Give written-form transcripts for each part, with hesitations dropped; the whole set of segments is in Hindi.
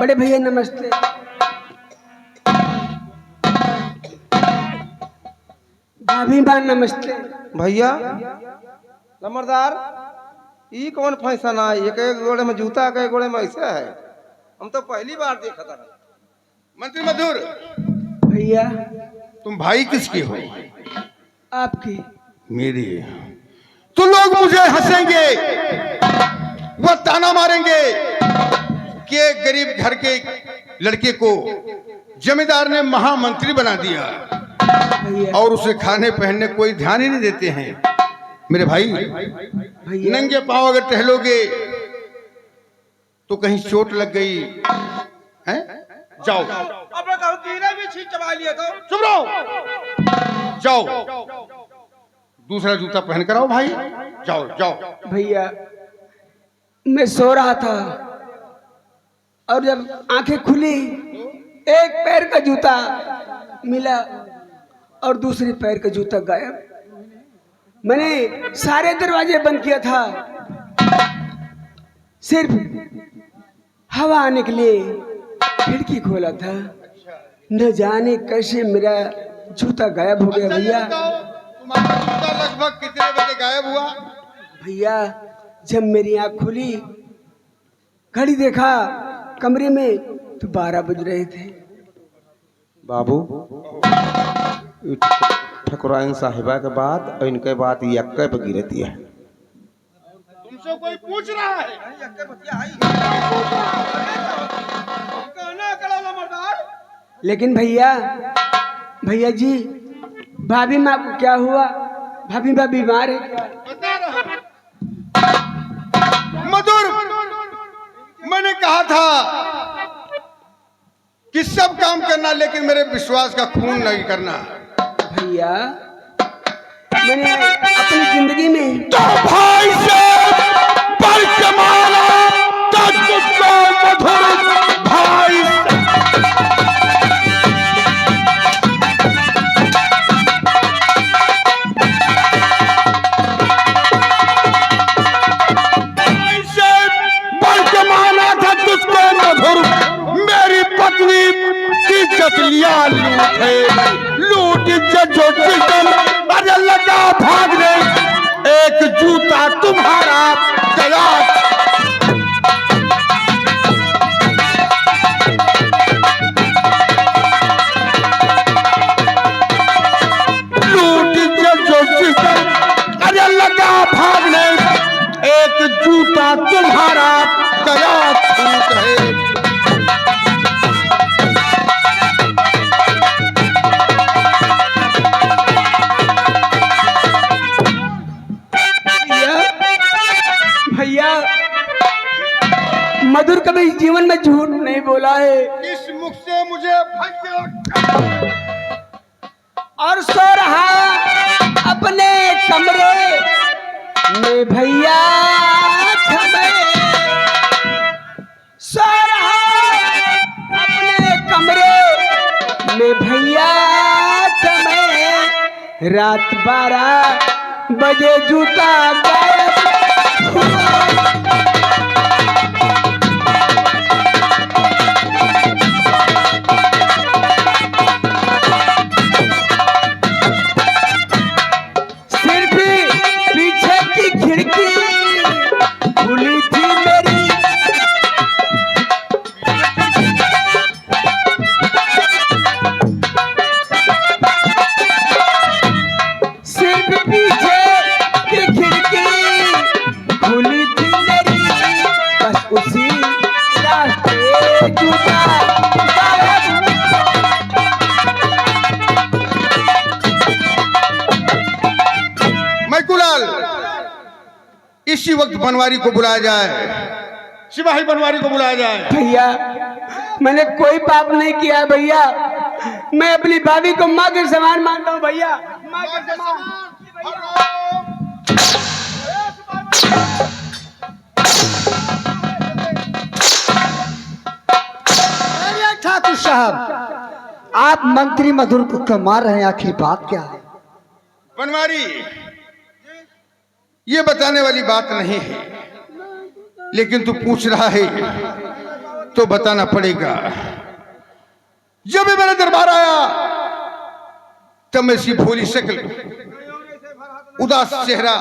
बड़े भैया नमस्ते। भाभी मां नमस्ते। भैया नंबरदार ई कौन फैशन है? एक एक गोड़े में जूता एक गोड़े में ऐसा है। हम तो पहली बार देखा था। मंत्री मधुर, भैया तुम भाई किसके हो? आपकी। मेरी। तो लोग मुझे हंसेंगे, वह ताना मारेंगे कि एक गरीब घर के लड़के को जमींदार ने महामंत्री बना दिया भैया और उसे खाने पहनने कोई ध्यान ही नहीं देते हैं। मेरे भाई, भैया नंगे पांव अगर टहलोगे तो कहीं चोट लग गई है? जाओ। अबे कहूं कीड़े भी छींच चबा लिए तो। चुप रहो, जाओ दूसरा जूता पहन कर आओ भाई। जाओ। भैया मैं सो रहा था और जब आंखें खुली एक पैर का जूता मिला और दूसरे पैर का जूता गायब। मैंने सारे दरवाजे बंद किया था, सिर्फ हवा आने के लिए खिड़की खोला था। न जाने कैसे मेरा जूता गायब हो गया। भैया तुम्हारा जूता लगभग कितने बजे गायब हुआ? भैया जब मेरी आंख खुली, घड़ी देखा कमरे में तो 12 बज रहे थे। बाबू ठकुराइन साहिबा के बाद और इनके बाद यक्के पे गिरे दिया है। तुमसे कोई पूछ रहा है? लेकिन भैया जी, भाभी माँ को क्या हुआ? भाभी माँ बीमार है क्या? बता रहा मधुर, मैंने कहा था कि सब काम करना लेकिन मेरे विश्वास का खून नहीं करना। भैया मैंने अपनी जिंदगी में तो भाई से पर कमाना तो तुझको मधुर भाई से पर कमाना था तुझको मधुर। मेरी पत्नी की इज्जत लिया लूट इज्जत जो चिकन अरे लगा भागने एक जूता तुम्हारा गया। लूट इज्जत जो चिकन अरे लगा भागने एक जूता तुम्हारा गया छूट है। भैया मधुर कभी जीवन में झूठ नहीं बोला है इस मुख से मुझे और सो रहा अपने कमरे में भैया सो रहा अपने कमरे में भैया रात 12 बजे जूता गायब। सिर्फ पीछे की खिड़की खुली थी मेरी, सिर्फ पीछे की खिड़की खुली थी मेरी, बस उसी रास्ते जूता गायब। मैकुलाल, इसी वक्त बनवारी को बुलाया जाए, सिपाही बनवारी को बुलाया जाए। भैया मैंने कोई पाप नहीं किया भैया, मैं अपनी भाभी को माँ के समान मानता हूँ भैया, माँ के समान। ठाकुर साहब, आप मंत्री मधुर को क्यों मार रहे हैं? आखिर बात क्या है? बनवारी, ये बताने वाली बात नहीं है, लेकिन तू पूछ रहा है तो बताना पड़ेगा। जब भी मेरे दरबार आया तब मैं इसकी भोली शक्ल, उदास चेहरा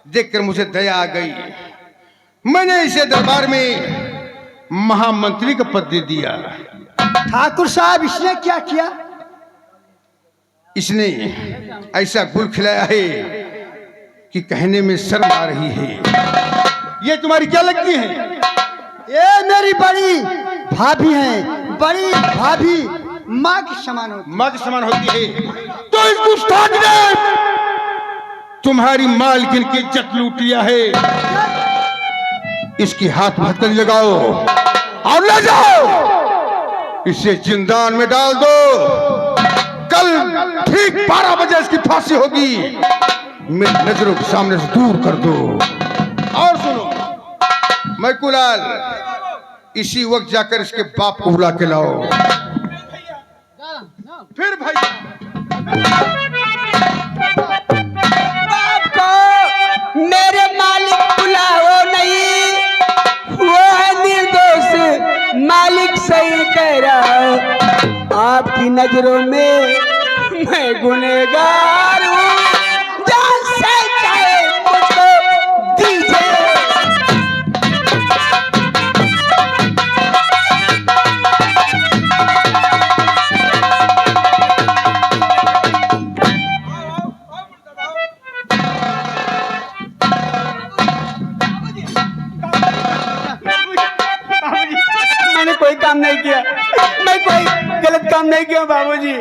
देखकर मुझे दया आ गई। मैंने इसे दरबार में महामंत्री का पद दे दिया। ठाकुर साहब इसने क्या किया? इसने ऐसा गुल खिलाया है कि कहने में शर्म आ रही है। ये तुम्हारी क्या लगती है? ये मेरी बड़ी भाभी हैं। बड़ी भाभी माँ के समान होती। माँ के समान होती है तो इस गुस्ताख ने तुम्हारी मालकिन की इज्जत लूट लिया है। इसकी हाथ में हथकड़ी लगाओ और ले जाओ, इसे जिंदान में डाल दो। कल ठीक 12 बजे इसकी फांसी होगी। मेरी नजरों के सामने से दूर कर दो। और सुनो, मैं कुलाल इसी वक्त जाकर इसके बाप को बुला के लाओ। फिर भाई बाप को मेरे मालिक बुलाओ नहीं, वो है निर्दोष। मालिक सही कह रहा, आपकी नजरों में मैं गुनहगार हूँ। जान से चाहे मुझको दीजिए। मैंने कोई काम नहीं किया, मैं कोई गलत काम नहीं किया बाबूजी।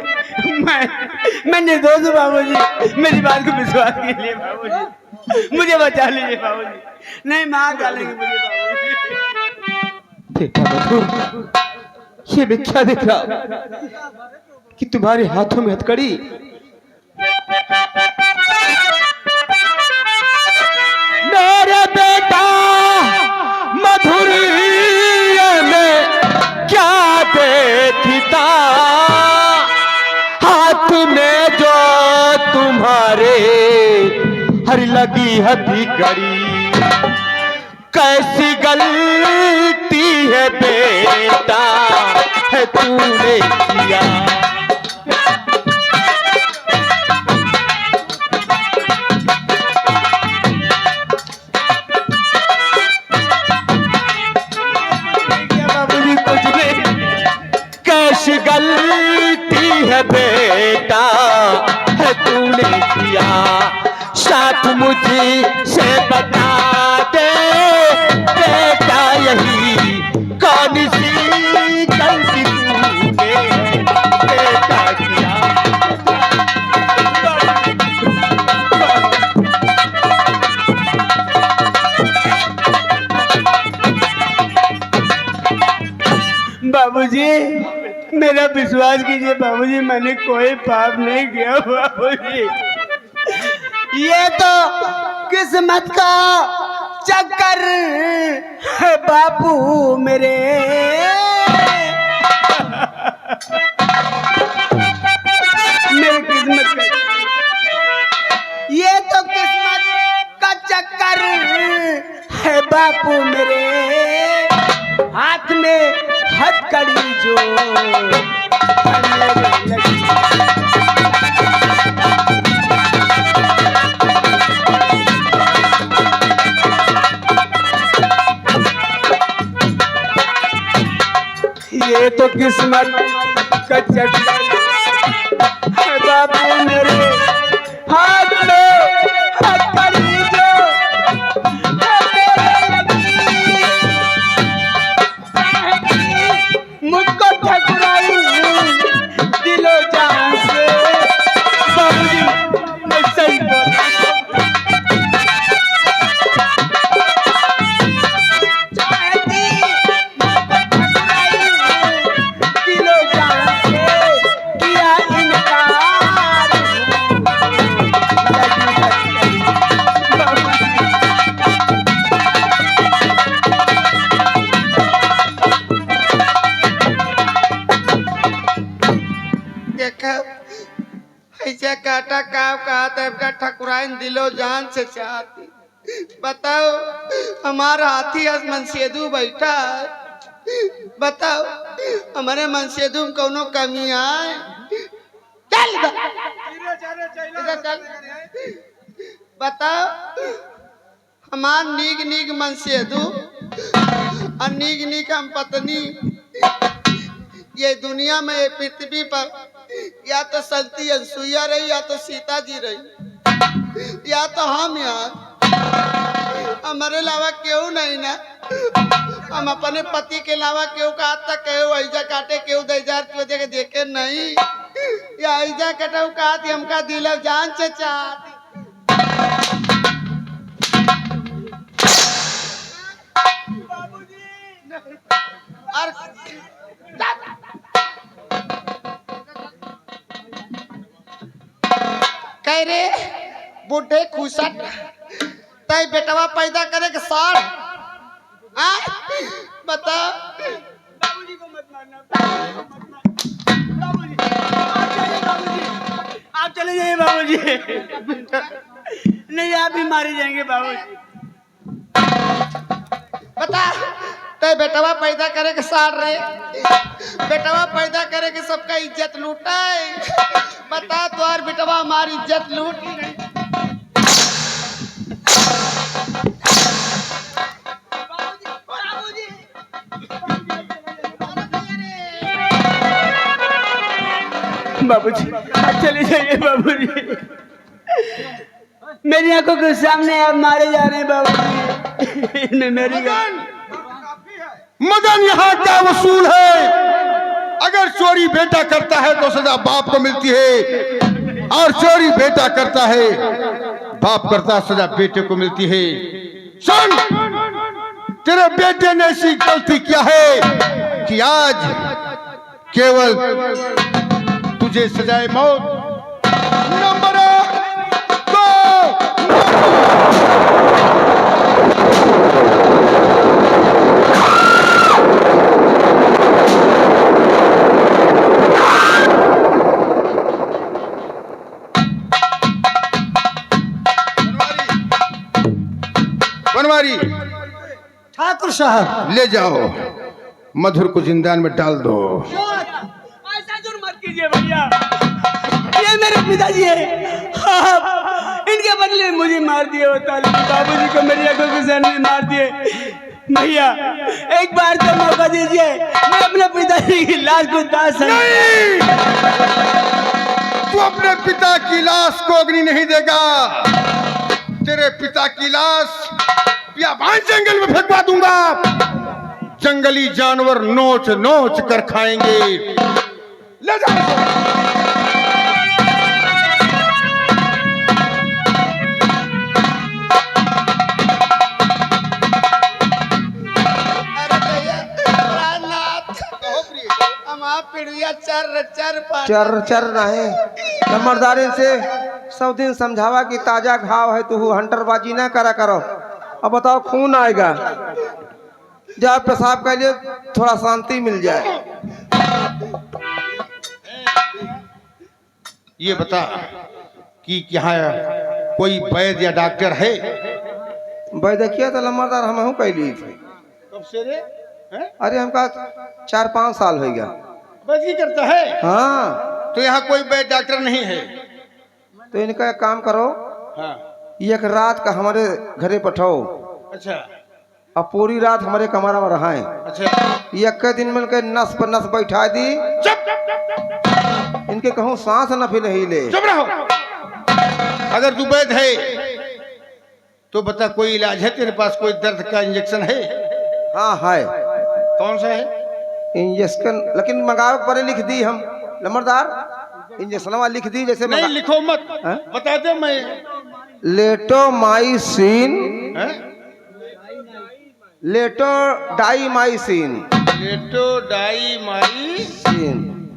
मैं निर्दोष हूँ बाबूजी। मेरी बात को विश्वास कीजिए बाबूजी, मुझे बचा लीजिए बाबूजी। नहीं माँ डालेंगे मुझे बाबूजी। देखा मधुर, ये मैं क्या देख रहा कि तुम्हारे हाथों में हथकड़ी। मेरे बेटा मधुर में क्या देखता, हाथ में जो तुम्हारे हर लगी हथकड़ी। कैसी गलती है बेटा है तूने किया। कैसी गलती है बेटा है तूने किया। साथ मुझे से बता दे बेटा, यही कौन सी गलती तूने बेटा किया। बाबूजी मेरा विश्वास कीजिए बाबूजी, मैंने कोई पाप नहीं किया बाबूजी। ये तो किस्मत का चक्कर है बापू मेरे। मेरी किस्मत का, ये तो किस्मत का चक्कर है बापू मेरे। हाथ में हथकड़ी जो ये तो किस्मत का चक्कर है बाबू मेरे। हाथ में हथकड़ी जो मुझको ठकुराई दिलो जान से। बाबूजी मैं सही बोला, चाहती दिलो जान से किया इनकार। ऐसा काटा काव कहा तब ठकुराइन दिलो जान से चाहती। बताओ हमारा हाथी आसमान सेदू बैठा है, बताओ हमारे मन से तुम कोनो कमी आए? चल इधर चल। बताओ हमार नीक नीक मन से दू और नीक नीक हम पत्नी ये दुनिया में ये पृथ्वी पर या तो सलती अनसुईया रही या तो सीता जी रही या तो हम यार हमारे अलावा क्यों नहीं ना। हम अपने पति के अलावा क्यों का तक क्यों ऐजा काटे क्यों देजार क्यों देखे देखे नहीं या ऐजा कटाऊ का हमका दिल जान से चाहती। और कह रे बूढ़े खुशट तय बेटवा पैदा करे के सार बता। बाबूजी को मत मारना, बाबूजी आप चले जाइए बाबूजी। नहीं आप भी मारे जाएंगे बाबूजी। बता तय बेटवा पैदा करे के सार रे बेटवा पैदा करे के सबका इज्जत लूटा है। बता तुम्हार बेटवा हमारी इज्जत लूट ही नहीं। बाबूजी चले जाइए बाबूजी। मेरी आंखों के सामने आप मारे जा रहे हैं बाबूजी। मेरी मदन यहाँ क्या वसूल है? अगर चोरी बेटा करता है तो सजा बाप को मिलती है और चोरी बेटा करता है बाप करता सजा बेटे को मिलती है। सुन तेरे बेटे ने ऐसी गलती किया है कि आज केवल तुझे सजाए मौत। नंबर 2 बनवारी ठाकुर साहब ले जाओ मधुर को जिंदान में डाल दो। ऐसा जुर्म मत कीजिए भैया। ये मेरे पिताजी है आप इनके बदले में मुझे मार दिए होता बाबूजी को मेरी आंखों के सामने मार दिए। भैया एक बार तो मौका दीजिए मैं अपने पिताजी की लाश को दाह नहीं तू अपने पिता की लाश को अग्नि नहीं देगा। तेरे पिता की लाश बियाबान जंगल में फेंकवा दूंगा। जंगली जानवर नोच नोच कर खाएंगे। ले जाओ। चर चर रहे नंबरदारी से सब दिन समझावा कि ताजा घाव है तू हंटरबाजी ना करा करो। अब बताओ खून आएगा जब पेशाब के लिए थोड़ा शांति मिल जाए। ये बता कि यहाँ कोई वैद्य या डॉक्टर है? वैद्यकीय तो नंबरदार हम हूँ कैली थी। कब से रे? अरे हमका 4-5 साल हो गया। वैद्य करता है? हाँ तो यहाँ कोई वैद्य डॉक्टर नहीं है? तो इनका एक काम करो हाँ। एक रात का हमारे घरे पठाओ। अच्छा। अब पूरी रात हमारे कमरा में रहा है। अच्छा। एक दिन में इनके नस पर नस बैठा दी। इनके कहूँ सांस न फिर हिले। चुप रहो। अगर तू वैद्य है तो बता कोई इलाज है तेरे पास? कोई दर्द का इंजेक्शन है? हाँ है। कौन सा है? इंजेक्शन लेकिन मंगाओ पर लिख दी हम नंबरदार इंजेक्शन लिख दी जैसे नहीं लिखो मत। बता दे मैं। लेटोमाइसिन लेटोडाइमाइसिन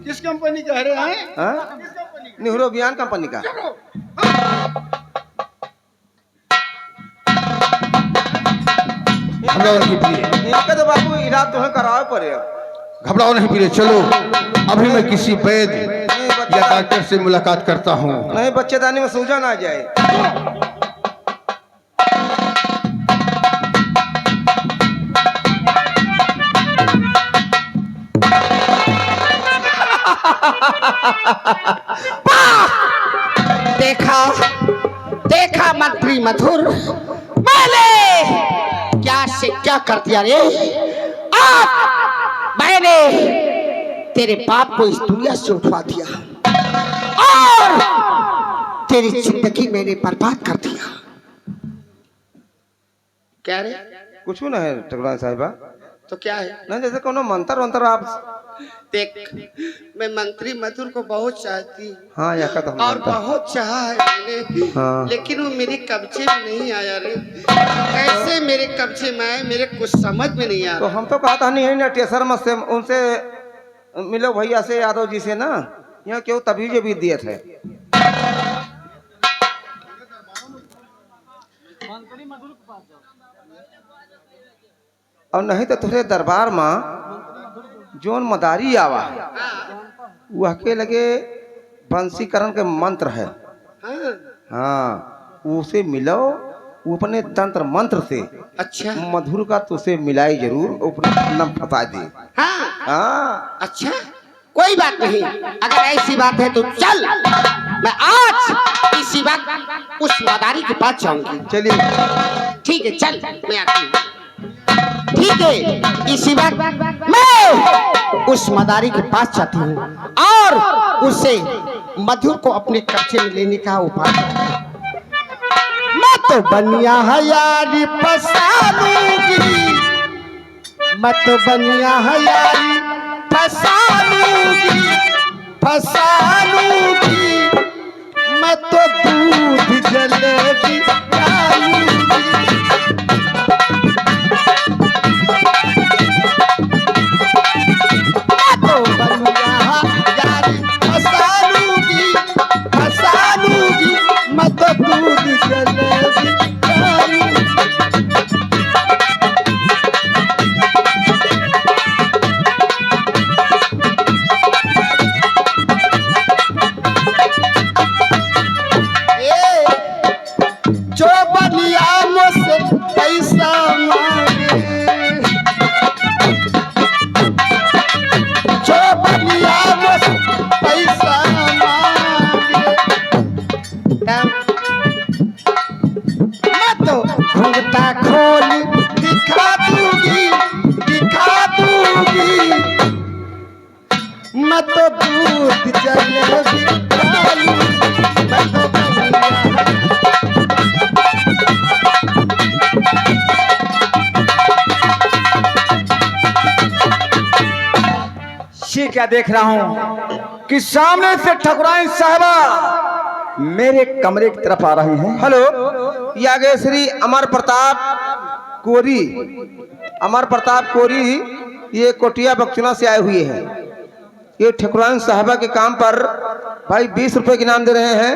किस कंपनी का है? हाँ? नेहरूबियान कंपनी का। इनका तो बाबू इलाज तो करावे पड़े। घबराओ नहीं पीरे चलो अभी मैं किसी वैद्य या डॉक्टर से मुलाकात करता हूँ। नहीं बच्चेदानी में सूजन आ जाए। देखा देखा मंत्री मधुर, मैंने क्या से क्या कर दिया रे। आप मैंने तेरे बाप को इस दुनिया से उठवा दिया और तेरी जिंदगी मैंने बर्बाद कर दिया। क्या रे? कुछ ना है ठकुराइन साहिबा। तो क्या है? ना जैसे कोनो मंत्र वंत्र आप। देख, मैं मंत्री मधुर को बहुत चाहती हाँ या तो और बहुत चाहा है मैंने, हाँ। लेकिन वो मेरे कब्जे में नहीं आया रे। कैसे मेरे कब्जे में आए, मेरे कुछ समझ में नहीं आ तो रहा। हम तो कहा था नहीं है ना टेसर मत से उनसे मिलो भैया से, यादव जी से ना, यहाँ क्यों तभी जो भी दिए थे। और नहीं तो तुझे दरबार में जोन मदारी आवा वो के लगे बंसीकरण के मंत्र है। हाँ, हाँ उसे मिलो, वो अपने तंत्र मंत्र से अच्छा मधुर का तुझे मिलाई जरूर, अपना नाम फता दे। हाँ हाँ अच्छा, कोई बात नहीं। अगर ऐसी बात है तो चल, मैं आज इसी वक्त उस मदारी के पास जाऊंगी। चलिए ठीक है, चल मैं आती हूँ। ठीक है, इसी वक्त मैं उस मदारी के पास जाती हूँ और उसे मधुर को अपने कब्जे में लेने का उपाय करती हूँ। मैं तो बनिया है यारी फसालूंगी, मैं तो बनिया है यारी फसालूंगी, फसालूंगी, मैं तो दूध जलेबी खाऊंगी। जो बनिया मुझसे पैसा मांगे, जो बनिया मुझसे पैसा मांगे, मैं तो घूंघटा खोल दिखा दूंगी, दिखा दूंगी, मैं तो दूध जलेबी खाऊंगी, मैं तो ये क्या देख रहा हूँ कि सामने से ठकुराइन साहबा मेरे कमरे की तरफ आ रही हैं। हेलो, ये आगे श्री अमर प्रताप कोरी, अमर प्रताप कोरी ये कोटिया बक्चुना से आए हुए हैं। ये ठकुराइन साहबा के काम पर भाई 20 रुपए के इनाम दे रहे हैं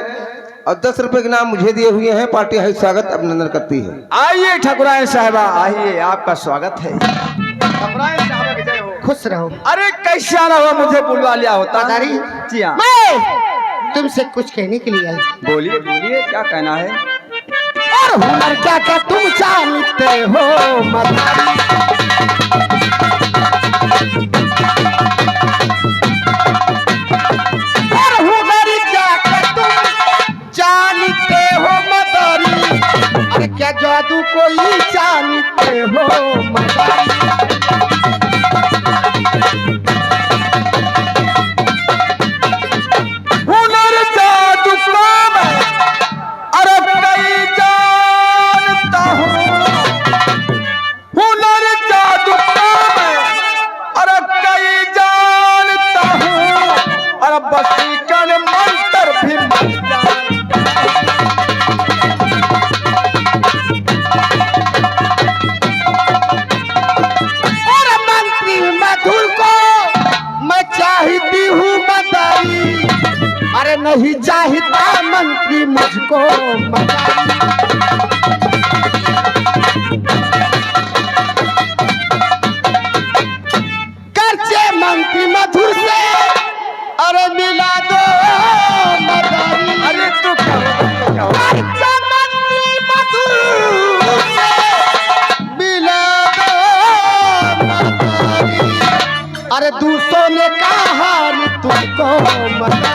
और 10 रुपए के इनाम मुझे दिए हुए हैं। पार्टी है स्वागत अभिनंदन करती है। आइए ठकुराइन साहबा, आइए, आपका स्वागत है। ठकुराइन साहबा की जय हो। खुश रहो। अरे कैसे आना हुआ, मुझे बुलवा लिया होता। मदारी, जी हाँ, मैं तुमसे कुछ कहने के लिए आई। बोलिए बोलिए, क्या कहना है? और हुनर क्या क्या तुम जानते हो मदारी, और हुनर क्या क्या तुम जानते हो मदारी, अरे क्या जादू कोई जानते हो मदारी। हुनर जादू काम है, अरे कई जानता हूँ। हुनर जादू काम है, अरे कई जानता हूँ। अरे बसीकरण मंत्र भी मैं जानता हूँ। और मंत्री मधुर को मैं चाहती हूँ मदारी, अरे नहीं चाहता मंत्री मुझको मदारी। करचे मंत्री मधुर से अरे मिला दो मदारी। अरे तू क्या करचे मंत्री मधुर से मिला दो मदारी, अरे दूसरों ने कहा तुमको मदारी।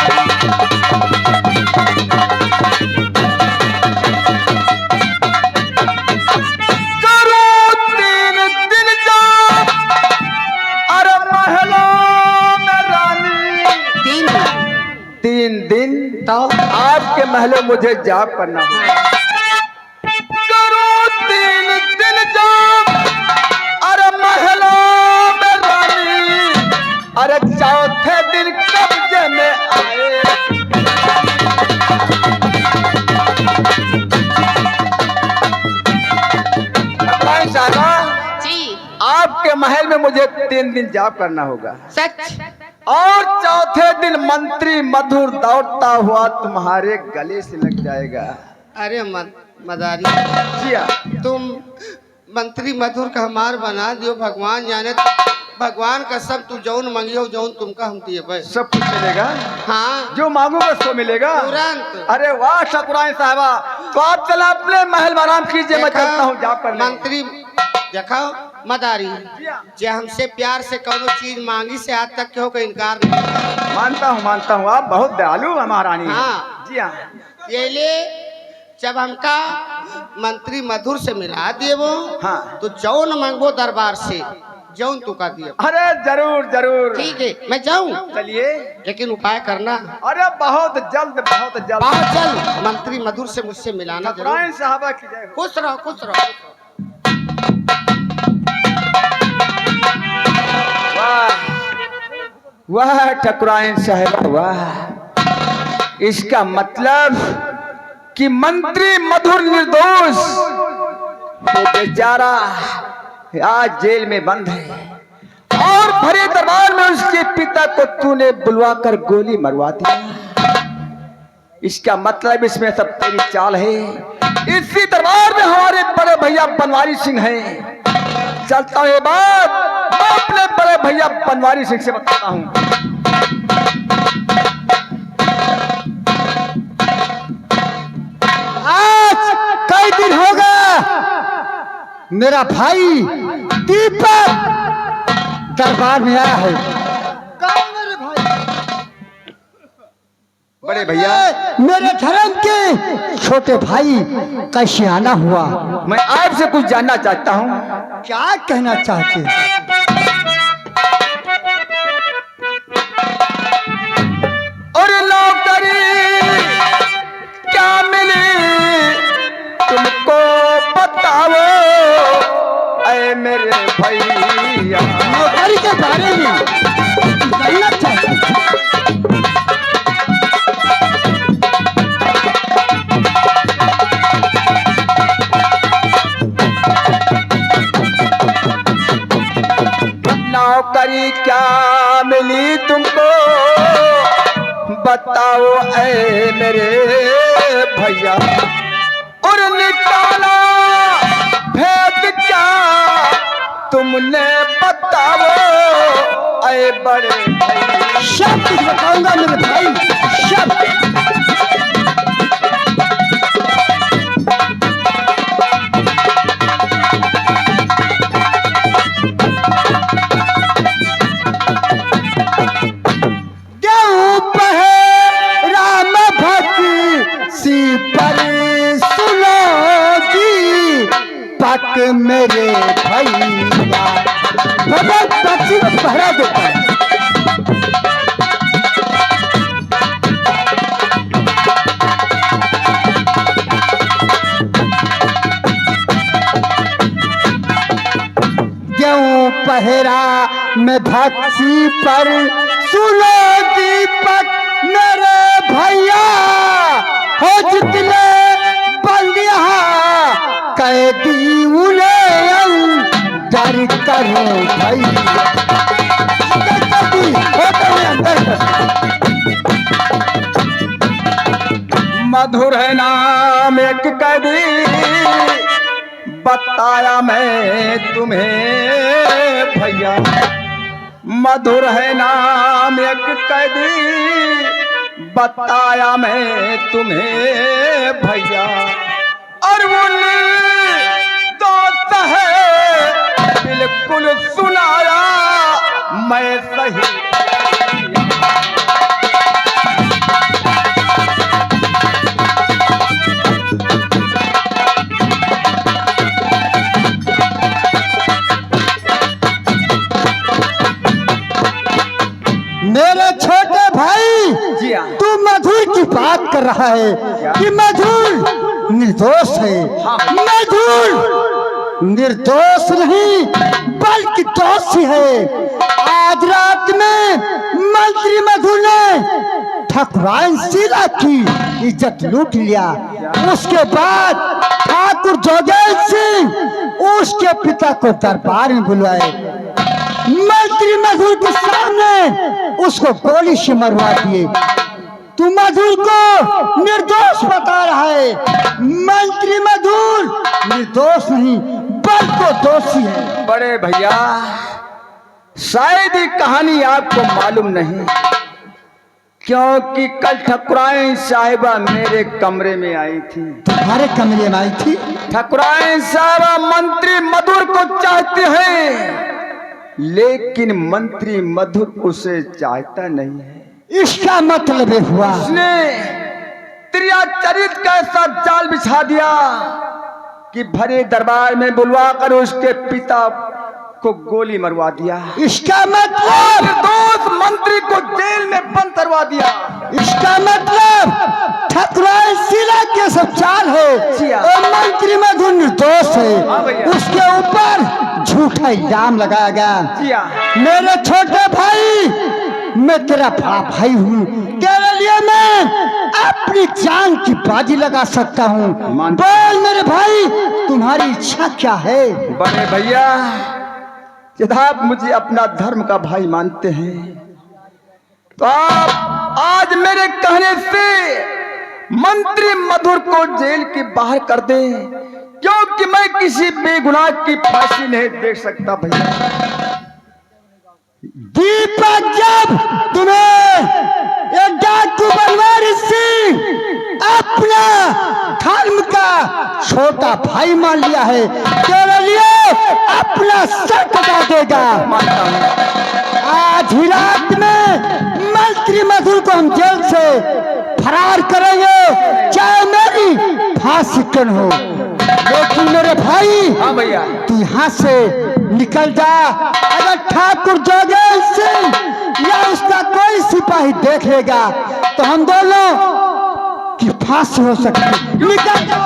मुझे जाप करना होगा। करो 3 दिन जाप, अरे महला में रानी, अरे चौथे दिन कब्जे में आए। जी आपके महल में मुझे 3 दिन जाप करना होगा, सच। और चौथे दिन मंत्री मधुर दौड़ता हुआ तुम्हारे गले से लग जाएगा। अरे मदारी, जिया तुम मंत्री मधुर का हमार बना दियो, भगवान जाने। भगवान का सब तू जौन मंगियो जौन तुमका हम दिए भाई, सब कुछ मिलेगा। हाँ जो मांगोगे सो मिलेगा। तुरंत। अरे वाह ठाकुराइन साहबा, तो आप चला अपने महल में आराम कीजिए, मैं चलता हूँ जाप करने। मंत्री देखो मदारी, जे हमसे प्यार से कोनो चीज मांगी से आज तक क्यों का इनकार नहीं। मानता हूँ आप बहुत दयालु है महारानी। हाँ। जी हाँ। ये ले जब हमका मंत्री मधुर से मिला दिए वो, हाँ। तो जौन मांगबो दरबार से जौन तू का दिए। अरे जरूर जरूर। ठीक है मैं जाऊं, चलिए। लेकिन उपाय करना। अरे बहुत जल्द बहुत जल्द। बहुत जल्द मंत्री मधुर से मुझसे मिलाना जरूर। ठाकुराइन साहबा की जय हो। खुश रहो खुश रहो। वाह ठाकुराइन साहब वाह, इसका मतलब कि मंत्री मधुर निर्दोष वो बेचारा आज जेल में बंद है, और भरे दरबार में उसके पिता को तूने बुलवाकर गोली मरवा दी। इसका मतलब इसमें सब तेरी चाल है। इसी दरबार में हमारे बड़े भैया बनवारी सिंह हैं। चलता हूँ, ये बात मैं अपने बड़े भैया बनवारी सिंह से बताता हूँ। आज कई दिन होगा मेरा भाई दीपक दरबार में आया है। कौन मेरे भाई? बड़े भैया, मेरे धर्म के छोटे भाई कैसे आना हुआ? मैं आपसे कुछ जानना चाहता हूँ। क्या कहना चाहते हैं? और नौकरी क्या मिली तुमको बताओ ऐ मेरे भैया। नौकरी के बारे में जानना चाहते हैं। नौकरी क्या मिली तुमको बताओ ऐ मेरे भैया। और निकाला भेद क्या तुमने बताओ ऐ बड़े भैया। सब कुछ बताऊंगा मेरे भाई, सब। पक मेरे भैया भगत पक्षी को पहरा देता है। क्यों पहरा में भक्ति पर सुनो दीपक मेरे भैया हो जितने बंदिया कैदी उन्हें अंदर करो भैया। मधुर है नाम एक कैदी बताया मैं तुम्हें भैया। मधुर है नाम एक कैदी बताया मैं तुम्हें भैया। और वो दोस्त है बिल्कुल सुनाया मैं सही। मेरे छोटे भाई जी हाँ। तू मधुर की बात कर रहा है कि मधुर निर्दोष है। मधुर निर्दोष नहीं बल्कि दोषी है। आज रात में मंत्री मधुर ने ठाकुराइन शीला की इज्जत लूट लिया। उसके बाद ठाकुर जोगेश सिंह उसके पिता को दरबार में बुलाए। मंत्री मधुर के सामने उसको गोली से मरवा दिए। तू मधुर को निर्दोष बता रहा है। मंत्री मधुर निर्दोष नहीं बल्कि दोषी है। बड़े भैया, शायद ये कहानी आपको मालूम नहीं, क्योंकि कल ठाकुराइन साहिबा मेरे कमरे में आई थी। तुम्हारे कमरे में आई थी? ठाकुराइन साहिबा मंत्री मधुर को चाहते हैं, लेकिन मंत्री मधुर उसे चाहता नहीं है। इसका मतलब ये हुआ उसने त्रियाचरित का ऐसा जाल बिछा दिया कि भरे दरबार में बुलवा कर उसके पिता को गोली मरवा दिया। इसका मतलब निर्दोष मंत्री को जेल में बंद करवा दिया। इसका मतलब ठाकुराइन शीला के सब चाल है और मंत्री मधुर निर्दोष है। उसके ऊपर झूठा इल्जाम लगाया गया। मेरे छोटे भाई, मैं तेरा बड़ा भाई हूँ, तेरे लिए मैं अपनी जान की बाजी लगा सकता हूँ। बोल मेरे भाई, तुम्हारी इच्छा क्या है? बड़े भैया, यदि आप मुझे अपना धर्म का भाई मानते हैं तो आप आज मेरे कहने से मंत्री मधुर को जेल के बाहर कर दें, क्योंकि मैं किसी बेगुनाह की फांसी नहीं देख सकता भैया। दीपक, जब तुम्हें एक डाकू बनवारी सिंह अपना धर्म का छोटा भाई मान लिया है, तेरे लिए अपना सर कटा देगा। आज ही रात में मंत्री मधुर को हम जेल से फरार करेंगे, चाहे मेरी फांसी क्यों हो। लेकिन मेरे भाई, हाँ भैया, तू यहाँ से निकल जा। अगर ठाकुर जोगेश सिंह या उसका कोई सिपाही देख लेगा तो हम दोनों की फांसी हो सकती है। निकल जाओ।